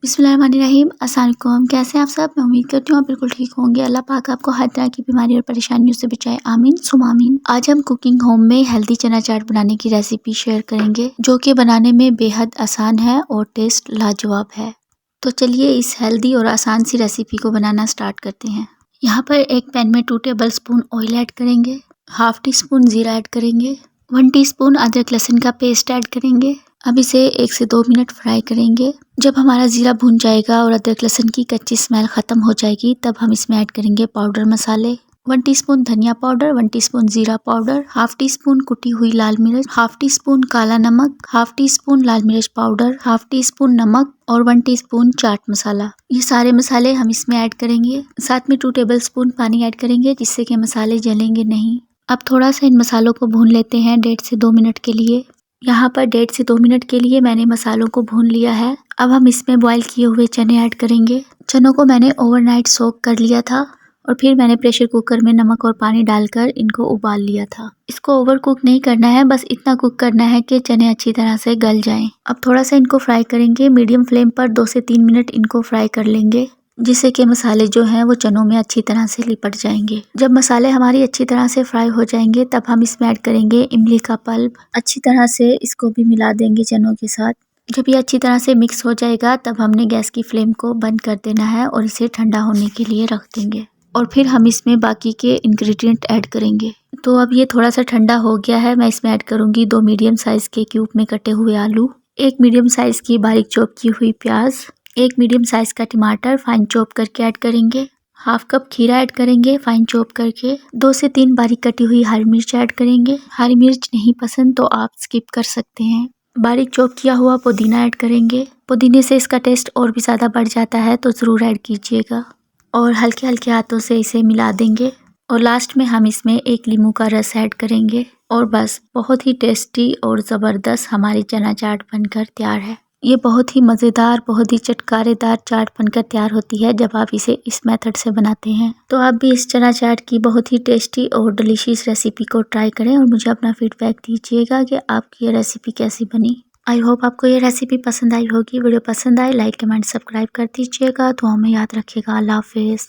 बिस्मिल्लाहिर्रहमानिर्रहीम। अस्सलाम वालेकुम। कैसे हैं आप सब? मैं उम्मीद करती हूँ आप बिल्कुल ठीक होंगे। अल्लाह पाक आपको हर तरह की बीमारी और परेशानियों से बचाए, आमीन सुमा आमीन। आज हम कुकिंग होम में हेल्दी चना चाट बनाने की रेसिपी शेयर करेंगे, जो कि बनाने में बेहद आसान है और टेस्ट लाजवाब है। तो चलिए इस हेल्दी और आसान सी रेसिपी को बनाना स्टार्ट करते हैं। यहाँ पर एक पैन में 2 टेबल स्पून ऑयल ऐड करेंगे, हाफ टी स्पून जीरा ऐड करेंगे, 1 टीस्पून अदरक लहसुन का पेस्ट ऐड करेंगे। अब इसे 1 से 2 मिनट फ्राई करेंगे। जब हमारा जीरा भून जाएगा और अदरक लहसुन की कच्ची स्मेल खत्म हो जाएगी, तब हम इसमें ऐड करेंगे पाउडर मसाले। 1 टीस्पून धनिया पाउडर, 1 टीस्पून जीरा पाउडर, हाफ टी स्पून कुटी हुई लाल मिर्च, हाफ टी स्पून काला नमक, हाफ टी स्पून लाल मिर्च पाउडर, हाफ टी स्पून नमक और 1 टीस्पून चाट मसाला। ये सारे मसाले हम इसमें ऐड करेंगे। साथ में 2 टेबल स्पून पानी ऐड करेंगे, जिससे कि मसाले जलेंगे नहीं। अब थोड़ा सा इन मसालों को भून लेते हैं 1.5 से 2 मिनट के लिए। यहाँ पर 1.5 से 2 मिनट के लिए मैंने मसालों को भून लिया है। अब हम इसमें बॉईल किए हुए चने ऐड करेंगे। चनों को मैंने ओवरनाइट सोक कर लिया था और फिर मैंने प्रेशर कुकर में नमक और पानी डालकर इनको उबाल लिया था। इसको ओवर कुक नहीं करना है, बस इतना कुक करना है कि चने अच्छी तरह से गल जाएं। अब थोड़ा सा इनको फ्राई करेंगे। मीडियम फ्लेम पर 2 से 3 मिनट इनको फ्राई कर लेंगे, जिससे कि मसाले जो हैं वो चनों में अच्छी तरह से लिपट जाएंगे। जब मसाले हमारी अच्छी तरह से फ्राई हो जाएंगे, तब हम इसमें ऐड करेंगे इमली का पल्प। अच्छी तरह से इसको भी मिला देंगे चनों के साथ। जब ये अच्छी तरह से मिक्स हो जाएगा, तब हमने गैस की फ्लेम को बंद कर देना है और इसे ठंडा होने के लिए रख देंगे। और फिर हम इसमें बाकी के इंग्रेडिएंट ऐड करेंगे। तो अब ये थोड़ा सा ठंडा हो गया है। मैं इसमें ऐड करूंगी 2 मीडियम साइज के क्यूब में कटे हुए आलू, 1 मीडियम साइज की बारीक चॉप की हुई प्याज, 1 मीडियम साइज का टमाटर फाइन चॉप करके ऐड करेंगे, हाफ कप खीरा ऐड करेंगे फाइन चॉप करके, 2 से 3 बारीक कटी हुई हरी मिर्च ऐड करेंगे। हरी मिर्च नहीं पसंद तो आप स्किप कर सकते हैं। बारीक चॉप किया हुआ पुदीना ऐड करेंगे। पुदीने से इसका टेस्ट और भी ज़्यादा बढ़ जाता है, तो ज़रूर ऐड कीजिएगा। और हल्के हल्के हाथों से इसे मिला देंगे। और लास्ट में हम इसमें 1 नींबू का रस ऐड करेंगे। और बस बहुत ही टेस्टी और ज़बरदस्त हमारी चना चाट बनकर तैयार है। ये बहुत ही मज़ेदार, बहुत ही चटकारेदार चाट बनकर तैयार होती है जब आप इसे इस मेथड से बनाते हैं। तो आप भी इस चना चाट की बहुत ही टेस्टी और डिलीशियस रेसिपी को ट्राई करें और मुझे अपना फीडबैक दीजिएगा कि आपकी ये रेसिपी कैसी बनी। आई होप आपको ये रेसिपी पसंद आई होगी। वीडियो पसंद आए लाइक कमेंट सब्सक्राइब कर दीजिएगा। तो हमें याद रखिएगा। अल्लाह हाफिज़।